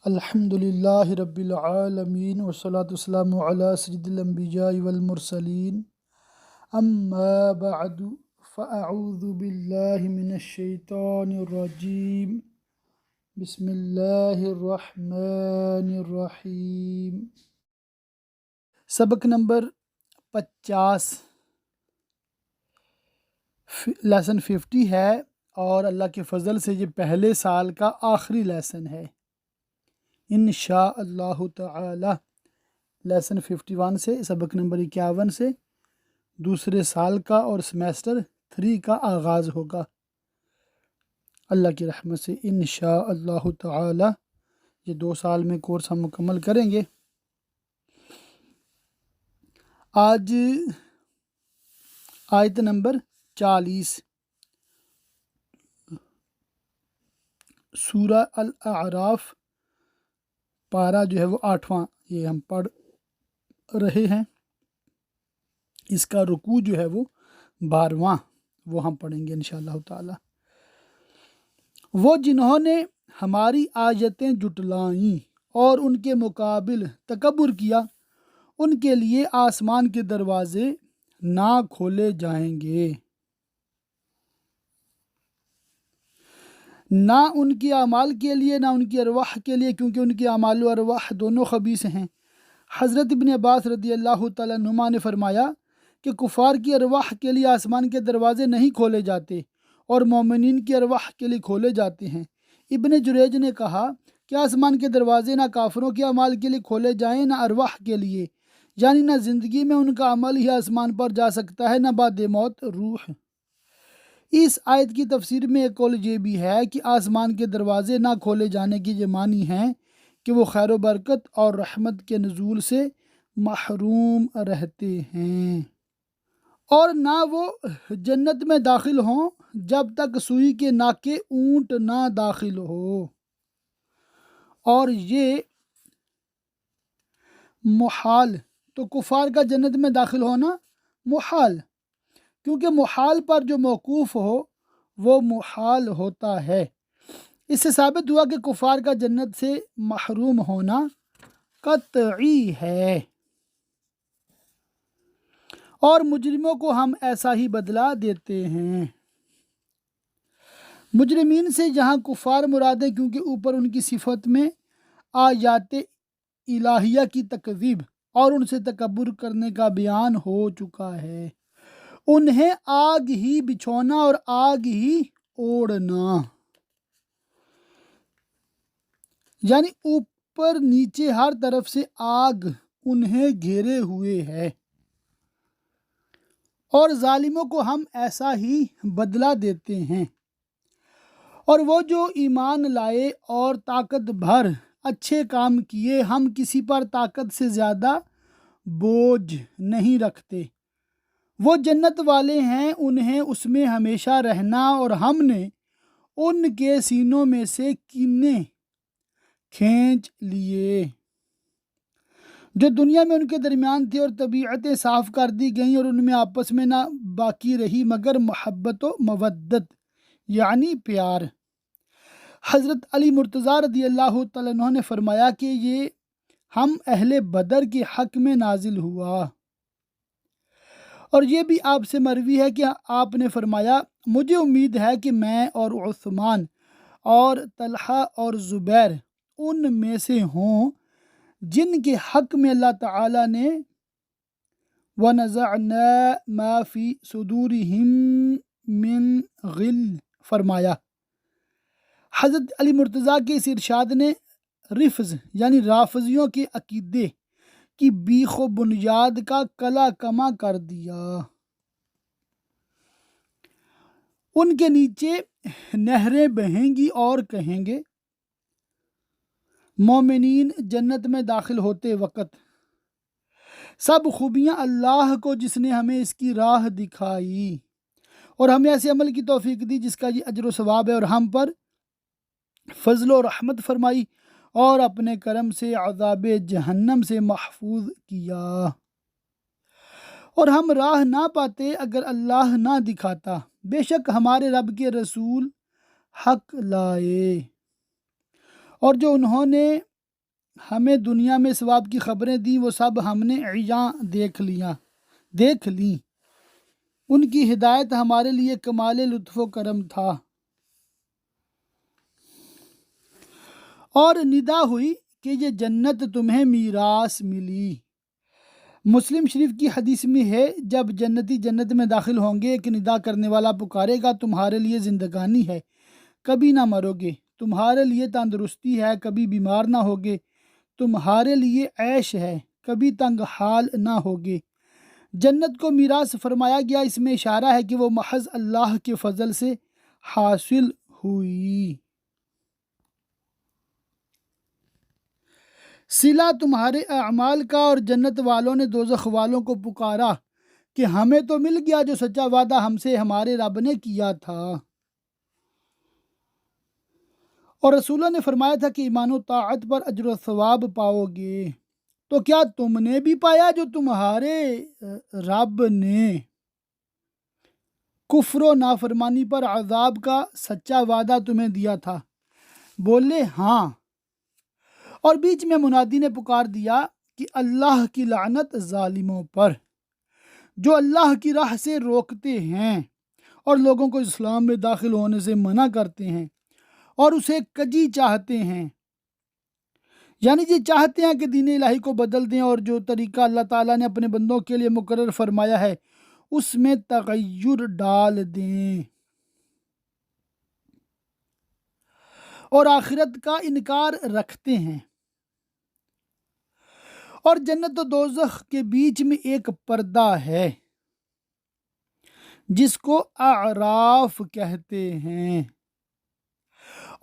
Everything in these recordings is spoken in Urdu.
الحمدللہ رب العالمین والصلاة والسلام علی سید الانبیاء والمرسلین اما بعد فاعوذ باللہ من الشیطان الرجیم بسم اللہ الرحمن الرحیم۔ سبق نمبر 50 لیسن 50 ہے اور اللہ کے فضل سے یہ پہلے سال کا آخری لیسن ہے انشاء اللہ تعالی۔ لیسن 51 سے سبق نمبر 51 سے دوسرے سال کا اور سمیسٹر 3 کا آغاز ہوگا اللہ کی رحمت سے انشاء اللہ تعالی۔ یہ 2 سال میں کورس ہم مکمل کریں گے۔ آج آیت نمبر 40 سورہ الاعراف پارہ جو ہے وہ 8واں یہ ہم پڑھ رہے ہیں۔ اس کا رکوع جو ہے وہ 12واں وہ ہم پڑھیں گے انشاءاللہ تعالی۔ وہ جنہوں نے ہماری آیتیں جھٹلائیں اور ان کے مقابل تکبر کیا ان کے لیے آسمان کے دروازے نہ کھولے جائیں گے، نہ ان کے اعمال کے لیے نہ ان کی ارواح کے لیے، کیونکہ ان کے اعمال و ارواح دونوں خبیث ہیں۔ حضرت ابن عباس رضی اللہ تعالیٰ عنہما نے فرمایا کہ کفار کی ارواح کے لیے آسمان کے دروازے نہیں کھولے جاتے اور مومنین کی ارواح کے لیے کھولے جاتے ہیں۔ ابن جریج نے کہا کہ آسمان کے دروازے نہ کافروں کے اعمال کے لیے کھولے جائیں نہ ارواح کے لیے، یعنی نہ زندگی میں ان کا عمل ہی آسمان پر جا سکتا ہے نہ بعد موت روح۔ اس آیت کی تفسیر میں ایک قول یہ بھی ہے کہ آسمان کے دروازے نہ کھولے جانے کی یہ معنی ہیں کہ وہ خیر و برکت اور رحمت کے نزول سے محروم رہتے ہیں، اور نہ وہ جنت میں داخل ہوں جب تک سوئی کے ناکے اونٹ نہ داخل ہو، اور یہ محال، تو کفار کا جنت میں داخل ہونا محال، کیونکہ محال پر جو موقوف ہو وہ محال ہوتا ہے۔ اس سے ثابت ہوا کہ کفار کا جنت سے محروم ہونا قطعی ہے، اور مجرموں کو ہم ایسا ہی بدلہ دیتے ہیں۔ مجرمین سے یہاں کفار مراد ہے، کیونکہ اوپر ان کی صفت میں آیات الہیہ کی تکذیب اور ان سے تکبر کرنے کا بیان ہو چکا ہے۔ انہیں آگ ہی بچھونا اور آگ ہی اوڑھنا، یعنی اوپر نیچے ہر طرف سے آگ انہیں گھیرے ہوئے ہے، اور ظالموں کو ہم ایسا ہی بدلہ دیتے ہیں۔ اور وہ جو ایمان لائے اور طاقت بھر اچھے کام کیے، ہم کسی پر طاقت سے زیادہ بوجھ نہیں رکھتے۔ وہ جنت والے ہیں، انہیں اس میں ہمیشہ رہنا، اور ہم نے ان کے سینوں میں سے کینے کھینچ لیے جو دنیا میں ان کے درمیان تھے، اور طبیعتیں صاف کر دی گئیں، اور ان میں آپس میں نہ باقی رہی مگر محبت و مودت، یعنی پیار۔ حضرت علی مرتضیٰ رضی اللہ تعالیٰ عنہ نے فرمایا کہ یہ ہم اہل بدر کے حق میں نازل ہوا، اور یہ بھی آپ سے مروی ہے کہ آپ نے فرمایا مجھے امید ہے کہ میں اور عثمان اور طلحہ اور زبیر ان میں سے ہوں جن کے حق میں اللہ تعالیٰ نے وَنَزَعْنَا مَا فِي صُدُورِهِم مِّن غِلٍّ فرمایا۔ حضرت علی مرتضیٰ کے اس ارشاد نے رفض یعنی رافضیوں کے عقیدے کی بیخ و بنیاد کا کلا کما کر دیا۔ ان کے نیچے نہریں بہیں گی اور کہیں گے مومنین جنت میں داخل ہوتے وقت سب خوبیاں اللہ کو جس نے ہمیں اس کی راہ دکھائی اور ہمیں ایسے عمل کی توفیق دی جس کا یہ اجر و ثواب ہے، اور ہم پر فضل و رحمت فرمائی اور اپنے کرم سے عذاب جہنم سے محفوظ کیا، اور ہم راہ نہ پاتے اگر اللہ نہ دکھاتا۔ بے شک ہمارے رب کے رسول حق لائے، اور جو انہوں نے ہمیں دنیا میں ثواب کی خبریں دیں وہ سب ہم نے عیاں دیکھ لیں۔ ان کی ہدایت ہمارے لیے کمال لطف و کرم تھا۔ اور ندا ہوئی کہ یہ جنت تمہیں میراث ملی۔ مسلم شریف کی حدیث میں ہے، جب جنتی جنت میں داخل ہوں گے ایک ندا کرنے والا پکارے گا، تمہارے لیے زندگانی ہے، کبھی نہ مرو گے، تمہارے لیے تندرستی ہے، کبھی بیمار نہ ہوگے، تمہارے لیے عیش ہے، کبھی تنگ حال نہ ہوگے۔ جنت کو میراث فرمایا گیا، اس میں اشارہ ہے کہ وہ محض اللہ کے فضل سے حاصل ہوئی۔ صلہ تمہارے اعمال کا، اور جنت والوں نے دوزخ والوں کو پکارا کہ ہمیں تو مل گیا جو سچا وعدہ ہم سے ہمارے رب نے کیا تھا۔ اور رسولوں نے فرمایا تھا کہ ایمان و طاعت پر اجر و ثواب پاؤ گے، تو کیا تم نے بھی پایا جو تمہارے رب نے کفر و نافرمانی پر عذاب کا سچا وعدہ تمہیں دیا تھا؟ بولے ہاں۔ اور بیچ میں منادی نے پکار دیا کہ اللہ کی لعنت ظالموں پر، جو اللہ کی راہ سے روکتے ہیں اور لوگوں کو اسلام میں داخل ہونے سے منع کرتے ہیں اور اسے کجی چاہتے ہیں، یعنی یہ چاہتے ہیں کہ دین الہی کو بدل دیں اور جو طریقہ اللہ تعالیٰ نے اپنے بندوں کے لیے مقرر فرمایا ہے اس میں تغیر ڈال دیں اور آخرت کا انکار رکھتے ہیں۔ اور جنت و دوزخ کے بیچ میں ایک پردہ ہے جس کو اعراف کہتے ہیں،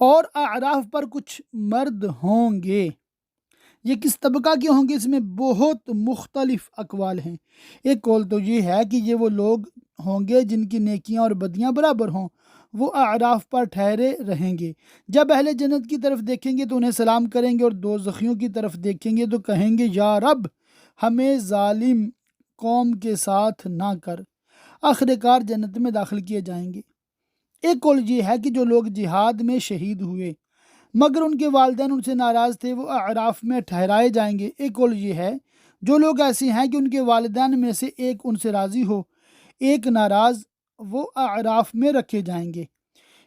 اور اعراف پر کچھ مرد ہوں گے۔ یہ کس طبقہ کے ہوں گے؟ اس میں بہت مختلف اقوال ہیں۔ ایک قول تو یہ ہے کہ یہ وہ لوگ ہوں گے جن کی نیکیاں اور بدیاں برابر ہوں، وہ اعراف پر ٹھہرے رہیں گے۔ جب اہل جنت کی طرف دیکھیں گے تو انہیں سلام کریں گے، اور دوزخیوں کی طرف دیکھیں گے تو کہیں گے یا رب ہمیں ظالم قوم کے ساتھ نہ کر۔ آخر کار جنت میں داخل کیے جائیں گے۔ ایک قول یہ ہے کہ جو لوگ جہاد میں شہید ہوئے مگر ان کے والدین ان سے ناراض تھے، وہ اعراف میں ٹھہرائے جائیں گے۔ ایک قول یہ ہے جو لوگ ایسے ہیں کہ ان کے والدین میں سے ایک ان سے راضی ہو ایک ناراض، وہ اعراف میں رکھے جائیں گے۔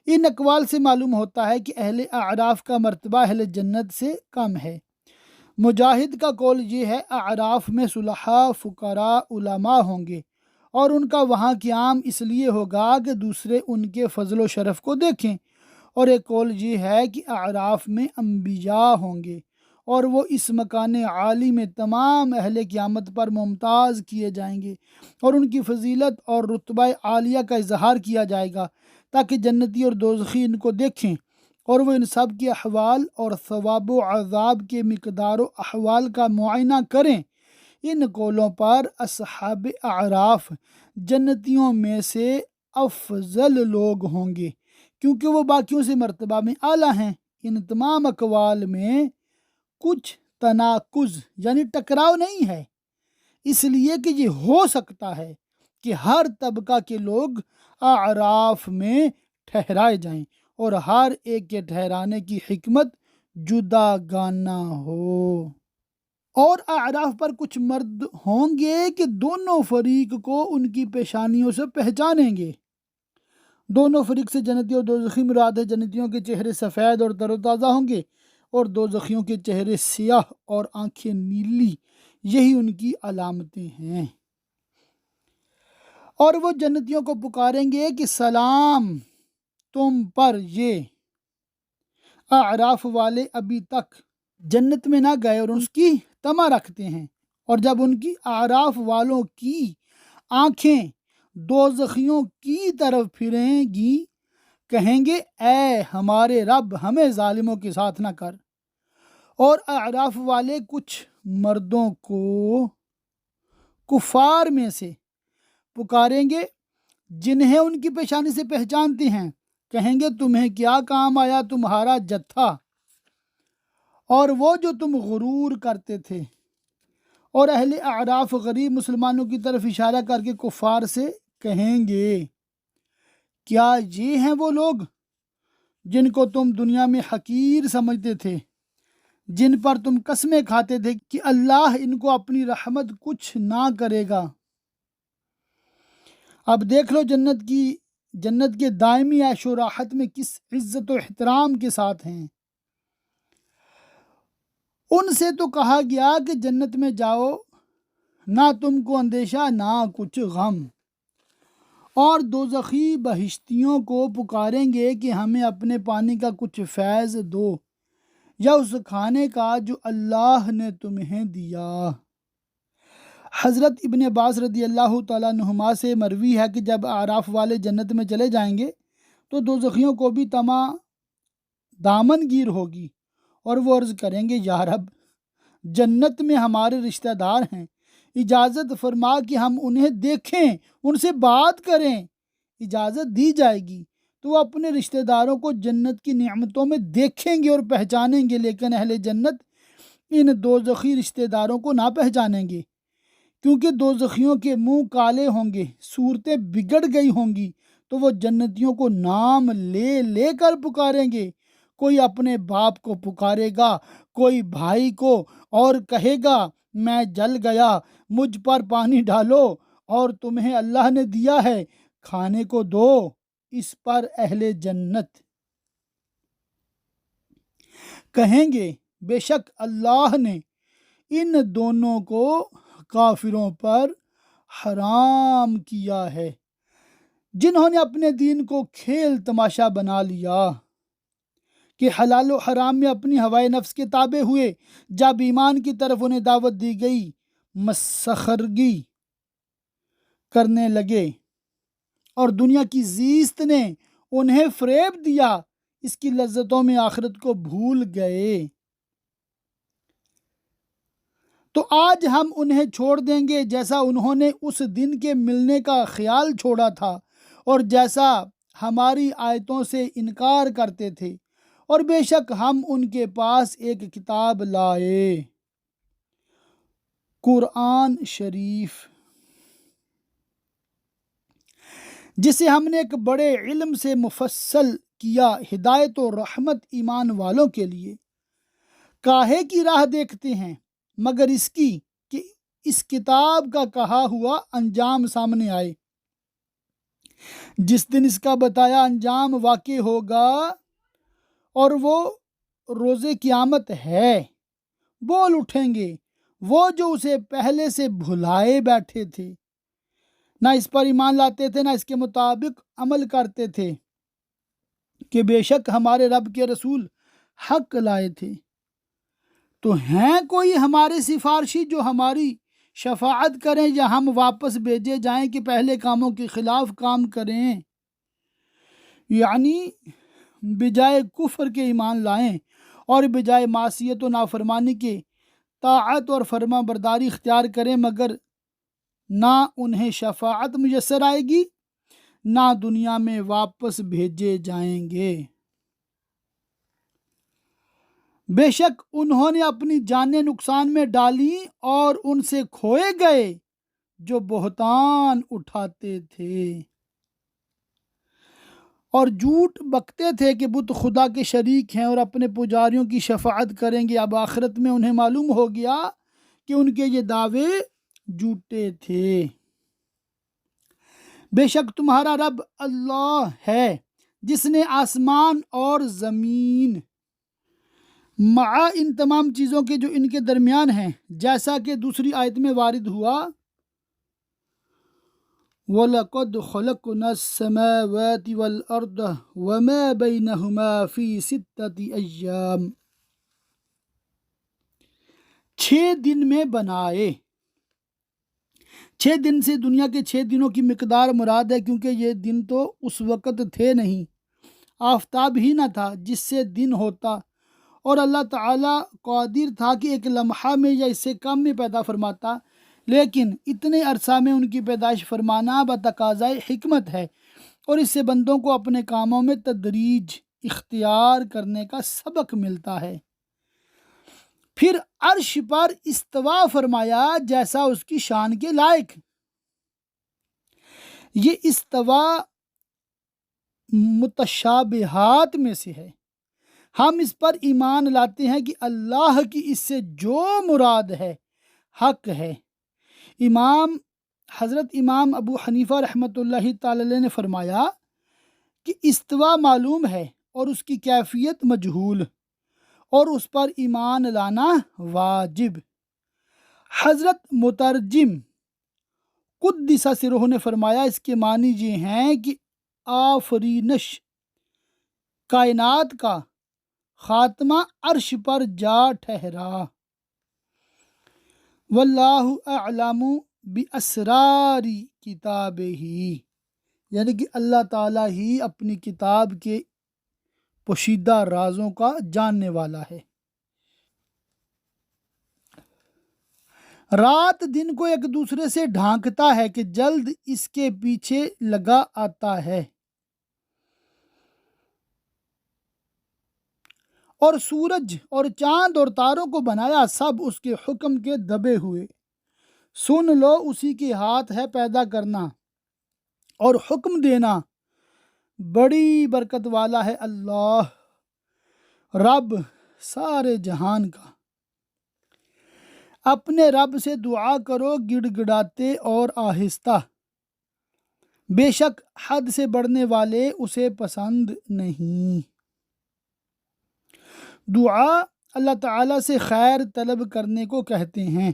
ان اقوال سے معلوم ہوتا ہے کہ اہل اعراف کا مرتبہ اہل جنت سے کم ہے۔ مجاہد کا قول یہ ہے اعراف میں صلحاء، فقراء، علماء ہوں گے، اور ان کا وہاں قیام اس لیے ہوگا کہ دوسرے ان کے فضل و شرف کو دیکھیں۔ اور ایک قول یہ ہے کہ اعراف میں انبیاء ہوں گے، اور وہ اس مکان عالی میں تمام اہل قیامت پر ممتاز کیے جائیں گے، اور ان کی فضیلت اور رتبہ عالیہ کا اظہار کیا جائے گا تاکہ جنتی اور دوزخی ان کو دیکھیں، اور وہ ان سب کے احوال اور ثواب و عذاب کے مقدار و احوال کا معائنہ کریں۔ ان قولوں پر اصحاب اعراف جنتیوں میں سے افضل لوگ ہوں گے، کیونکہ وہ باقیوں سے مرتبہ میں اعلیٰ ہیں۔ ان تمام اقوال میں کچھ تناقض یعنی ٹکراؤ نہیں ہے، اس لیے کہ یہ ہو سکتا ہے کہ ہر طبقہ کے لوگ اعراف میں ٹھہرائے جائیں اور ہر ایک کے ٹھہرانے کی حکمت جدا گانا ہو۔ اور اعراف پر کچھ مرد ہوں گے کہ دونوں فریق کو ان کی پیشانیوں سے پہچانیں گے۔ دونوں فریق سے جنتی اور دوزخی مراد ہے۔ جنتیوں کے چہرے سفید اور تر و تازہ ہوں گے، اور دوزخیوں کے چہرے سیاہ اور آنکھیں نیلی، یہی ان کی علامتیں ہیں۔ اور وہ جنتیوں کو پکاریں گے کہ سلام تم پر، یہ اعراف والے ابھی تک جنت میں نہ گئے اور اس کی طمع رکھتے ہیں، اور جب ان کی اعراف والوں کی آنکھیں دوزخیوں کی طرف پھریں گی کہیں گے اے ہمارے رب ہمیں ظالموں کے ساتھ نہ کر۔ اور اعراف والے کچھ مردوں کو کفار میں سے پکاریں گے جنہیں ان کی پیشانی سے پہچانتے ہیں، کہیں گے تمہیں کیا کام آیا تمہارا جتھا اور وہ جو تم غرور کرتے تھے۔ اور اہل اعراف غریب مسلمانوں کی طرف اشارہ کر کے کفار سے کہیں گے کیا یہ ہیں وہ لوگ جن کو تم دنیا میں حقیر سمجھتے تھے؟ جن پر تم قسمیں کھاتے تھے کہ اللہ ان کو اپنی رحمت کچھ نہ کرے گا۔ اب دیکھ لو جنت کے دائمی عیش و راحت میں کس عزت و احترام کے ساتھ ہیں۔ ان سے تو کہا گیا کہ جنت میں جاؤ، نہ تم کو اندیشہ نہ کچھ غم، اور دوزخی بہشتیوں کو پکاریں گے کہ ہمیں اپنے پانی کا کچھ فیض دو یا اس کھانے کا جو اللہ نے تمہیں دیا۔ حضرت ابن عباس رضی اللہ تعالیٰ عنہما سے مروی ہے کہ جب اعراف والے جنت میں چلے جائیں گے تو دوزخیوں کو بھی طمع دامن گیر ہوگی، اور وہ عرض کریں گے یا رب، جنت میں ہمارے رشتہ دار ہیں، اجازت فرما کہ ہم انہیں دیکھیں، ان سے بات کریں۔ اجازت دی جائے گی تو وہ اپنے رشتہ داروں کو جنت کی نعمتوں میں دیکھیں گے اور پہچانیں گے، لیکن اہل جنت ان دوزخی رشتہ داروں کو نہ پہچانیں گے، کیونکہ دوزخیوں کے منہ کالے ہوں گے، صورتیں بگڑ گئی ہوں گی، تو وہ جنتیوں کو نام لے لے کر پکاریں گے۔ کوئی اپنے باپ کو پکارے گا، کوئی بھائی کو، اور کہے گا میں جل گیا، مجھ پر پانی ڈالو، اور تمہیں اللہ نے دیا ہے کھانے کو دو۔ اس پر اہل جنت کہیں گے بے شک اللہ نے ان دونوں کو کافروں پر حرام کیا ہے، جنہوں نے اپنے دین کو کھیل تماشا بنا لیا کہ حلال و حرام میں اپنی ہوائے نفس کے تابع ہوئے۔ جب ایمان کی طرف انہیں دعوت دی گئی مسخرگی کرنے لگے، اور دنیا کی زیست نے انہیں فریب دیا، اس کی لذتوں میں آخرت کو بھول گئے۔ تو آج ہم انہیں چھوڑ دیں گے جیسا انہوں نے اس دن کے ملنے کا خیال چھوڑا تھا، اور جیسا ہماری آیتوں سے انکار کرتے تھے، اور بے شک ہم ان کے پاس ایک کتاب لائے، قرآن شریف، جسے ہم نے ایک بڑے علم سے مفصل کیا، ہدایت و رحمت ایمان والوں کے لیے۔ کاہے کی راہ دیکھتے ہیں مگر اس کی کہ اس کتاب کا کہا ہوا انجام سامنے آئے۔ جس دن اس کا بتایا انجام واقع ہوگا، اور وہ روز قیامت ہے، بول اٹھیں گے وہ جو اسے پہلے سے بھلائے بیٹھے تھے، نہ اس پر ایمان لاتے تھے، نہ اس کے مطابق عمل کرتے تھے، کہ بے شک ہمارے رب کے رسول حق لائے تھے۔ تو ہیں کوئی ہمارے سفارشی جو ہماری شفاعت کریں، یا ہم واپس بھیجے جائیں کہ پہلے کاموں کے خلاف کام کریں؟ یعنی بجائے کفر کے ایمان لائیں، اور بجائے معصیت و نافرمانی کے طاعت اور فرما برداری اختیار کریں، مگر نہ انہیں شفاعت میسر آئے گی، نہ دنیا میں واپس بھیجے جائیں گے۔ بے شک انہوں نے اپنی جانیں نقصان میں ڈالیں، اور ان سے کھوئے گئے جو بہتان اٹھاتے تھے، اور جھوٹ بکتے تھے کہ بت خدا کے شریک ہیں، اور اپنے پجاریوں کی شفاعت کریں گے۔ اب آخرت میں انہیں معلوم ہو گیا کہ ان کے یہ دعوے جھوٹے تھے۔ بے شک تمہارا رب اللہ ہے، جس نے آسمان اور زمین مع ان تمام چیزوں کے جو ان کے درمیان ہیں، جیسا کہ دوسری آیت میں وارد ہوا، وَلَقَدْ خَلَقْنَا السَّمَاوَاتِ وَالْأَرْضَ وَمَا بَيْنَهُمَا فِي سِتَّةِ أَيَّامٍ، 6 دن میں بنائے۔ 6 دن سے دنیا کے 6 دنوں کی مقدار مراد ہے، کیونکہ یہ دن تو اس وقت تھے نہیں، آفتاب ہی نہ تھا جس سے دن ہوتا، اور اللہ تعالیٰ قادر تھا کہ ایک لمحہ میں یا اس سے کم میں پیدا فرماتا، لیکن اتنے عرصہ میں ان کی پیدائش فرمانا بتقاضائے حکمت ہے، اور اس سے بندوں کو اپنے کاموں میں تدریج اختیار کرنے کا سبق ملتا ہے۔ پھر عرش پر استوا فرمایا جیسا اس کی شان کے لائق۔ یہ استوا متشابہات میں سے ہے، ہم اس پر ایمان لاتے ہیں کہ اللہ کی اس سے جو مراد ہے حق ہے۔ حضرت امام ابو حنیفہ رحمۃ اللہ تعالی علیہ نے فرمایا کہ استوا معلوم ہے اور اس کی کیفیت مجہول، اور اس پر ایمان لانا واجب۔ حضرت مترجم قدس سرہ نے فرمایا اس کے معنی یہ ہیں کہ آفرینش، کائنات کا خاتمہ عرش پر جا ٹھہرا۔ واللہ اعلم باسرار کتابہ، یعنی کہ اللہ تعالیٰ ہی اپنی کتاب کے پوشیدہ رازوں کا جاننے والا ہے۔ رات دن کو ایک دوسرے سے ڈھانکتا ہے کہ جلد اس کے پیچھے لگا آتا ہے، اور سورج اور چاند اور تاروں کو بنایا، سب اس کے حکم کے دبے ہوئے۔ سن لو اسی کے ہاتھ ہے پیدا کرنا اور حکم دینا، بڑی برکت والا ہے اللہ، رب سارے جہان کا۔ اپنے رب سے دعا کرو گڑ گڑاتے اور آہستہ، بے شک حد سے بڑھنے والے اسے پسند نہیں۔ دعا اللہ تعالیٰ سے خیر طلب کرنے کو کہتے ہیں،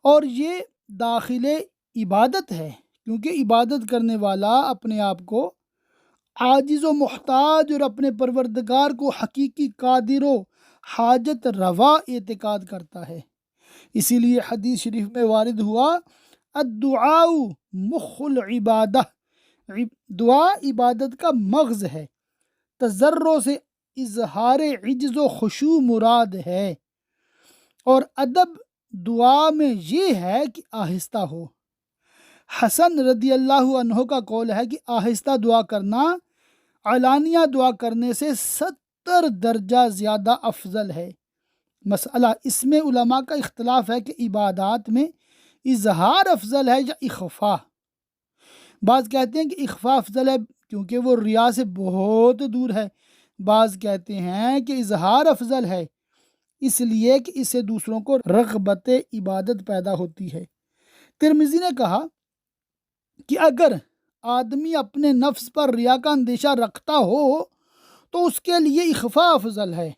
اور یہ داخل عبادت ہے، کیونکہ عبادت کرنے والا اپنے آپ کو عاجز و محتاج اور اپنے پروردگار کو حقیقی قادر و حاجت روا اعتقاد کرتا ہے۔ اسی لیے حدیث شریف میں وارد ہوا الدعاء مخ العبادہ، دعا عبادت کا مغز ہے، تضرع سے اظہار عجز و خشوع مراد ہے، اور ادب دعا میں یہ ہے کہ آہستہ ہو۔ حسن رضی اللہ عنہ کا قول ہے کہ آہستہ دعا کرنا علانیہ دعا کرنے سے 70 درجہ زیادہ افضل ہے۔ مسئلہ اس میں علماء کا اختلاف ہے کہ عبادات میں اظہار افضل ہے یا اخفاء۔ بعض کہتے ہیں کہ اخفاء افضل ہے کیونکہ وہ ریا سے بہت دور ہے، بعض کہتے ہیں کہ اظہار افضل ہے اس لیے کہ اس سے دوسروں کو رغبت عبادت پیدا ہوتی ہے۔ ترمذی نے کہا کہ اگر آدمی اپنے نفس پر ریا کا اندیشہ رکھتا ہو تو اس کے لیے اخفاء افضل ہے،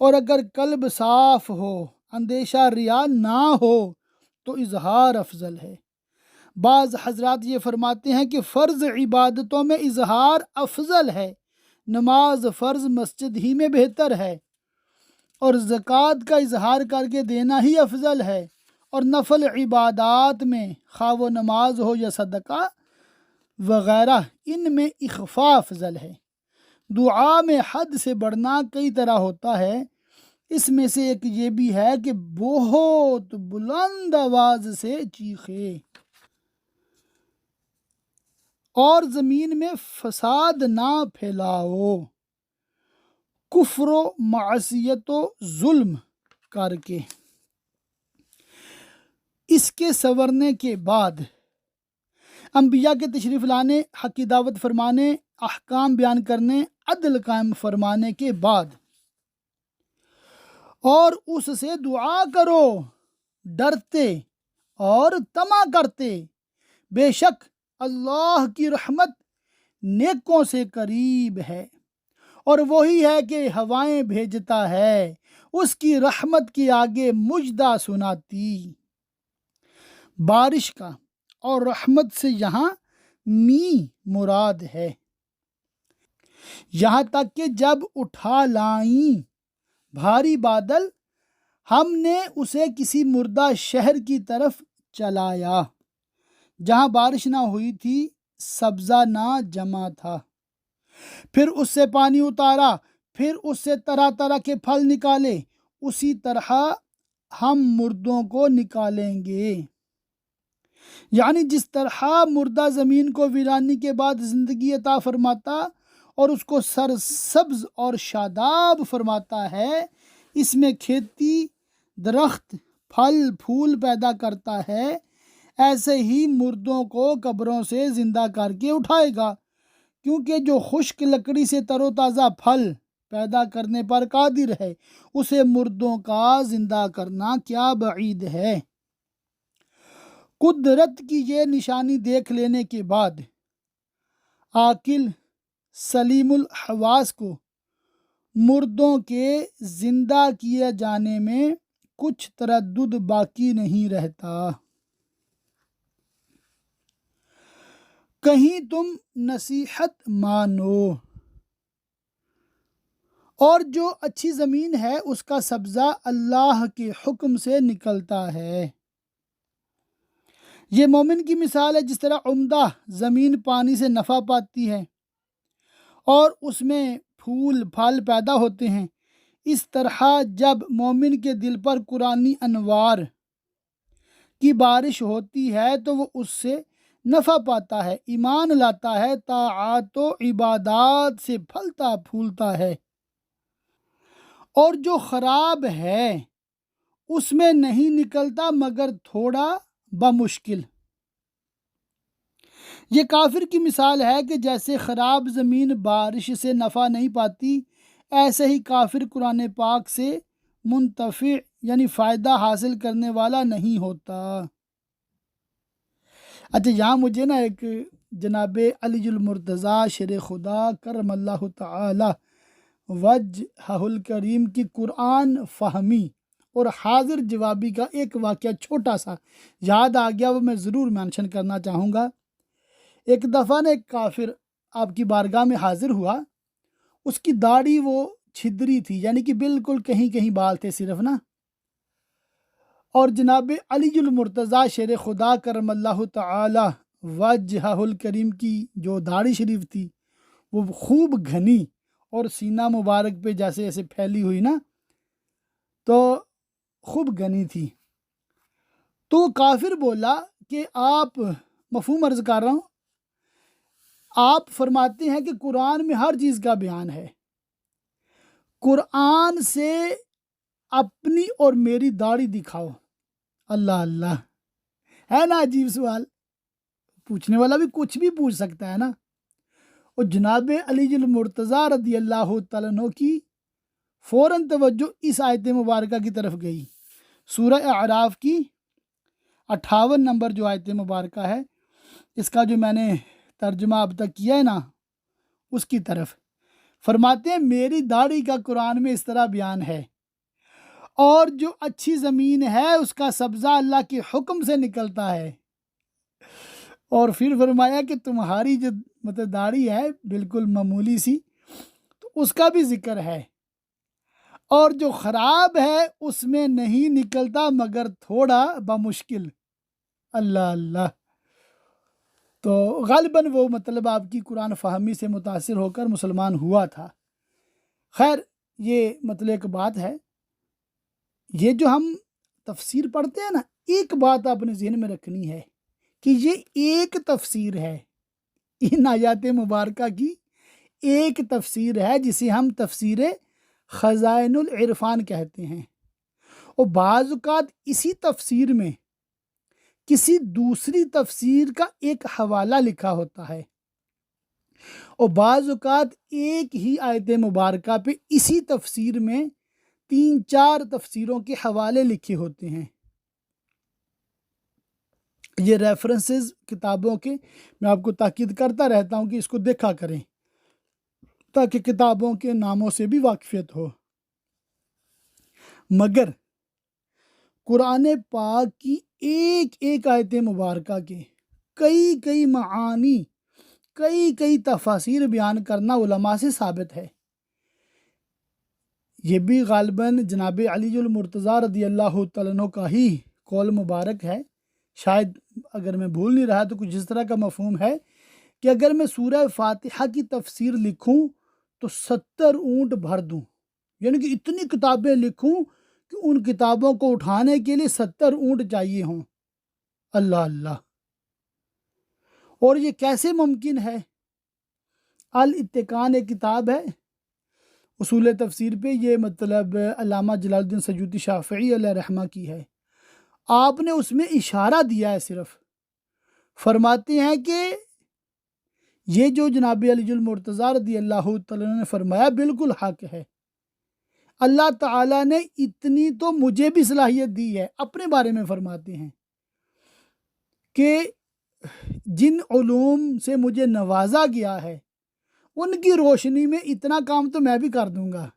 اور اگر قلب صاف ہو، اندیشہ ریا نہ ہو تو اظہار افضل ہے۔ بعض حضرات یہ فرماتے ہیں کہ فرض عبادتوں میں اظہار افضل ہے، نماز فرض مسجد ہی میں بہتر ہے، اور زکوٰۃ کا اظہار کر کے دینا ہی افضل ہے، اور نفل عبادات میں خواہ و نماز ہو یا صدقہ وغیرہ ان میں اخفاء افضل ہے۔ دعا میں حد سے بڑھنا کئی طرح ہوتا ہے، اس میں سے ایک یہ بھی ہے کہ بہت بلند آواز سے چیخے اور زمین میں فساد نہ پھیلاؤ، کفر و معصیت و ظلم کر کے۔ اس کے سنورنے کے بعد انبیاء کے تشریف لانے، حق کی دعوت فرمانے، احکام بیان کرنے، عدل قائم فرمانے کے بعد اور اس سے دعا کرو ڈرتے اور طمع کرتے، بے شک اللہ کی رحمت نیکوں سے قریب ہے، اور وہی ہے کہ ہوائیں بھیجتا ہے، اس کی رحمت کے آگے مجدہ سناتی۔ بارش کا اور رحمت سے یہاں می مراد ہے، یہاں تک کہ جب اٹھا لائیں بھاری بادل، ہم نے اسے کسی مردہ شہر کی طرف چلایا جہاں بارش نہ ہوئی تھی، سبزہ نہ جمع تھا، پھر اس سے پانی اتارا، پھر اس سے طرح طرح کے پھل نکالے، اسی طرح ہم مردوں کو نکالیں گے۔ یعنی جس طرح مردہ زمین کو ویرانی کے بعد زندگی عطا فرماتا اور اس کو سرسبز اور شاداب فرماتا ہے، اس میں کھیتی، درخت، پھل پھول پیدا کرتا ہے، ایسے ہی مردوں کو قبروں سے زندہ کر کے اٹھائے گا، کیونکہ جو خشک لکڑی سے تر و تازہ پھل پیدا کرنے پر قادر ہے، اسے مردوں کا زندہ کرنا کیا بعید ہے۔ قدرت کی یہ نشانی دیکھ لینے کے بعد عاقل سلیم الحواس کو مردوں کے زندہ کیے جانے میں کچھ تردد باقی نہیں رہتا۔ کہیں تم نصیحت مانو، اور جو اچھی زمین ہے اس کا سبزہ اللہ کے حکم سے نکلتا ہے۔ یہ مومن کی مثال ہے، جس طرح عمدہ زمین پانی سے نفع پاتی ہے اور اس میں پھول پھل پیدا ہوتے ہیں، اس طرح جب مومن کے دل پر قرآنی انوار کی بارش ہوتی ہے تو وہ اس سے نفع پاتا ہے، ایمان لاتا ہے، طاعات و عبادات سے پھلتا پھولتا ہے۔ اور جو خراب ہے اس میں نہیں نکلتا مگر تھوڑا بمشکل۔ یہ کافر کی مثال ہے کہ جیسے خراب زمین بارش سے نفع نہیں پاتی، ایسے ہی کافر قرآن پاک سے منتفع یعنی فائدہ حاصل کرنے والا نہیں ہوتا۔ اچھا، یہاں مجھے ایک جناب علی المرتضیٰ شیر خدا کرم اللہ تعالی وجہہ الکریم کی قرآن فہمی اور حاضر جوابی کا ایک واقعہ چھوٹا سا یاد آ گیا، وہ میں ضرور مینشن کرنا چاہوں گا۔ ایک دفعہ ایک کافر آپ کی بارگاہ میں حاضر ہوا، اس کی داڑھی وہ چھدری تھی، یعنی کہ بالکل کہیں کہیں بال تھے صرف اور جناب علی المرتضیٰ شیر خدا کرم اللہ تعالی وجہہ الکریم کی جو داڑھی شریف تھی وہ خوب گھنی اور سینہ مبارک پہ جیسے ایسے پھیلی ہوئی تو خوب گھنی تھی۔ تو کافر بولا کہ آپ، مفہوم عرض کر رہا ہوں، آپ فرماتے ہیں کہ قرآن میں ہر چیز کا بیان ہے، قرآن سے اپنی اور میری داڑھی دکھاؤ۔ اللہ اللہ، ہے نا عجیب سوال؟ پوچھنے والا بھی کچھ بھی پوچھ سکتا ہے اور جناب علی المرتضیٰ رضی اللہ تعالیٰ عنہ کی فوراً توجہ اس آیت مبارکہ کی طرف گئی، سورہ اعراف کی 58 نمبر جو آیت مبارکہ ہے، اس کا جو میں نے ترجمہ اب تک کیا ہے اس کی طرف فرماتے ہیں میری داڑھی کا قرآن میں اس طرح بیان ہے، اور جو اچھی زمین ہے اس کا سبزہ اللہ کے حکم سے نکلتا ہے، اور پھر فرمایا کہ تمہاری جو داڑھی ہے بالکل معمولی سی، تو اس کا بھی ذکر ہے، اور جو خراب ہے اس میں نہیں نکلتا مگر تھوڑا بمشکل۔ اللہ اللہ، تو غالباً وہ آپ کی قرآن فہمی سے متاثر ہو کر مسلمان ہوا تھا۔ خیر، یہ ایک بات ہے، یہ جو ہم تفسیر پڑھتے ہیں ایک بات اپنے ذہن میں رکھنی ہے کہ یہ ایک تفسیر ہے، ان آیات مبارکہ کی ایک تفسیر ہے جسے ہم تفسیر خزائن العرفان کہتے ہیں، اور بعض اوقات اسی تفسیر میں کسی دوسری تفسیر کا ایک حوالہ لکھا ہوتا ہے، اور بعض اوقات ایک ہی آیت مبارکہ پہ اسی تفسیر میں 3-4 تفسیروں کے حوالے لکھے ہوتے ہیں۔ یہ ریفرنسز کتابوں کے میں آپ کو تاکید کرتا رہتا ہوں کہ اس کو دیکھا کریں تاکہ کتابوں کے ناموں سے بھی واقفیت ہو۔ مگر قرآن پاک کی ایک ایک آیت مبارکہ کے کئی معانی، کئی تفاسیر بیان کرنا علماء سے ثابت ہے۔ یہ بھی غالباً جناب علی المرتضیٰ رضی اللہ تعالیٰ عنہ کا ہی قول مبارک ہے، شاید اگر میں بھول نہیں رہا تو کچھ اس طرح کا مفہوم ہے کہ اگر میں سورہ فاتحہ کی تفسیر لکھوں تو 70 اونٹ بھر دوں، یعنی کہ اتنی کتابیں لکھوں کہ ان کتابوں کو اٹھانے کے لیے 70 اونٹ چاہیے ہوں۔ اللہ اللہ، اور یہ کیسے ممکن ہے؟ الاتقان ایک کتاب ہے اصول تفسیر پہ، یہ علامہ جلال الدین سیوطی شافعی علیہ رحمہ کی ہے۔ آپ نے اس میں اشارہ دیا ہے، صرف فرماتے ہیں کہ یہ جو جناب علی المرتضیٰ رضی اللہ تعالیٰ عنہ نے فرمایا بالکل حق ہے۔ اللہ تعالیٰ نے اتنی تو مجھے بھی صلاحیت دی ہے، اپنے بارے میں فرماتے ہیں کہ جن علوم سے مجھے نوازا گیا ہے ان کی روشنی میں اتنا کام تو میں بھی کر دوں گا،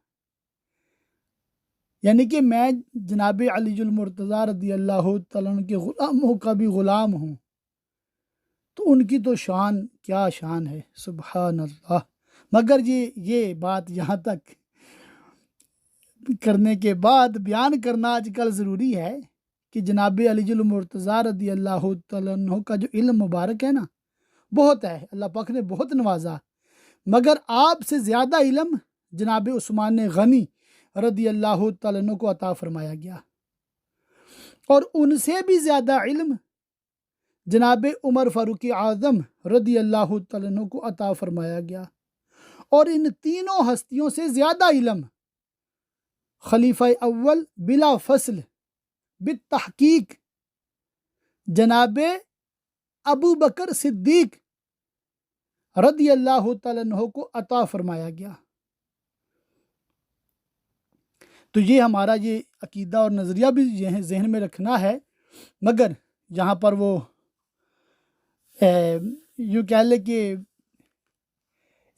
یعنی کہ میں جناب علی المرتضیٰ رضی اللہ تعالیٰ عنہ کے غلاموں کا بھی غلام ہوں، تو ان کی تو شان کیا شان ہے، سبحان اللہ۔ مگر یہ بات یہاں تک کرنے کے بعد بیان کرنا آج کل ضروری ہے کہ جناب علی المرتضیٰ رضی اللہ تعالیٰ عنہ کا جو علم مبارک ہے نا، بہت ہے، اللہ پاک نے بہت نوازا، مگر آپ سے زیادہ علم جناب عثمان غنی رضی اللہ تعالیٰ عنہ کو عطا فرمایا گیا، اور ان سے بھی زیادہ علم جناب عمر فاروق اعظم رضی اللہ تعالیٰ عنہ کو عطا فرمایا گیا، اور ان تینوں ہستیوں سے زیادہ علم خلیفہ اول بلا فصل بالتحقیق جناب ابو بکر صدیق رضی اللہ تعالیٰ عنہ کو عطا فرمایا گیا۔ تو یہ ہمارا یہ عقیدہ اور نظریہ بھی یہ ذہن میں رکھنا ہے، مگر یہاں پر وہ یوں کہہ لے کہ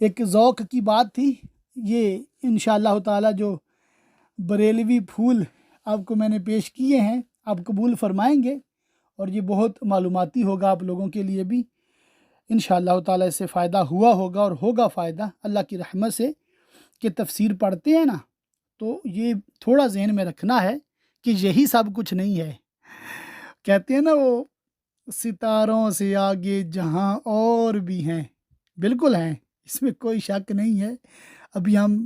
ایک ذوق کی بات تھی، یہ انشاءاللہ تعالی جو بریلوی پھول آپ کو میں نے پیش کیے ہیں آپ قبول فرمائیں گے، اور یہ بہت معلوماتی ہوگا آپ لوگوں کے لیے بھی، انشاءاللہ تعالی اس سے فائدہ ہوا ہوگا اور ہوگا فائدہ اللہ کی رحمت سے، کہ تفسیر پڑھتے ہیں نا تو یہ تھوڑا ذہن میں رکھنا ہے کہ یہی سب کچھ نہیں ہے۔ کہتے ہیں نا وہ ستاروں سے آگے جہاں اور بھی ہیں، بالکل ہیں، اس میں کوئی شک نہیں ہے، ابھی ہم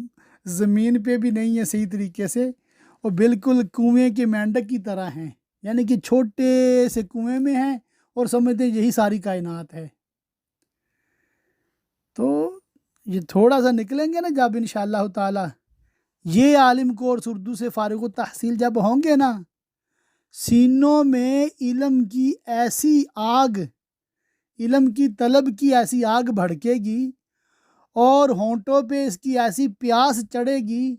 زمین پہ بھی نہیں ہیں صحیح طریقے سے، اور بالکل کنویں کے مینڈک کی طرح ہیں، یعنی کہ چھوٹے سے کنویں میں ہیں اور سمجھتے ہیں یہی ساری کائنات ہے۔ تو یہ تھوڑا سا نکلیں گے نا جب انشاءاللہ تعالی یہ عالم کورس اردو سے فارغ التحصیل جب ہوں گے نا، سینوں میں علم کی ایسی آگ، علم کی طلب کی ایسی آگ بھڑکے گی، اور ہونٹوں پہ اس کی ایسی پیاس چڑھے گی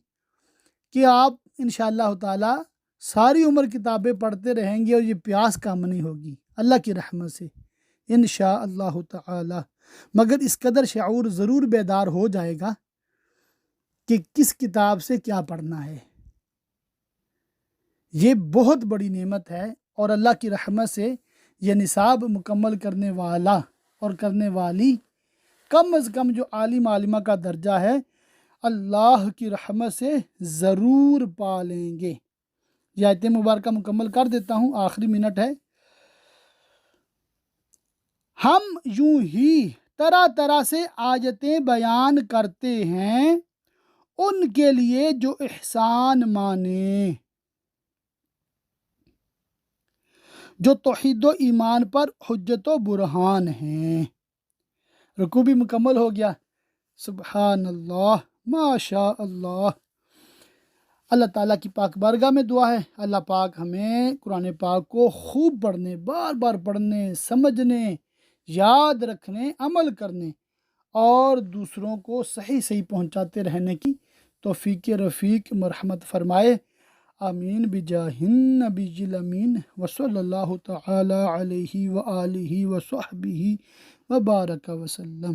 کہ آپ انشاءاللہ تعالی ساری عمر کتابیں پڑھتے رہیں گے اور یہ پیاس کم نہیں ہوگی اللہ کی رحمت سے انشاءاللہ تعالی۔ مگر اس قدر شعور ضرور بیدار ہو جائے گا کہ کس کتاب سے کیا پڑھنا ہے، یہ بہت بڑی نعمت ہے، اور اللہ کی رحمت سے یہ نصاب مکمل کرنے والا اور کرنے والی کم از کم جو عالم عالمہ کا درجہ ہے اللہ کی رحمت سے ضرور پا لیں گے۔ یہ آیت مبارکہ مکمل کر دیتا ہوں، آخری منٹ ہے۔ ہم یوں ہی طرح طرح سے آیتیں بیان کرتے ہیں ان کے لیے جو احسان مانے، جو توحید و ایمان پر حجت و برہان ہیں۔ رکوع بھی مکمل ہو گیا، سبحان اللہ، ماشاء اللہ۔ اللہ تعالیٰ کی پاک بارگاہ میں دعا ہے اللہ پاک ہمیں قرآن پاک کو خوب پڑھنے، بار بار پڑھنے، سمجھنے، یاد رکھنے، عمل کرنے اور دوسروں کو صحیح صحیح پہنچاتے رہنے کی توفیق رفیق مرحمت فرمائے، آمین بجاہ النبی الامین وصلی اللہ تعالی علیہ وآلہ وصحبہ وبارک وسلم۔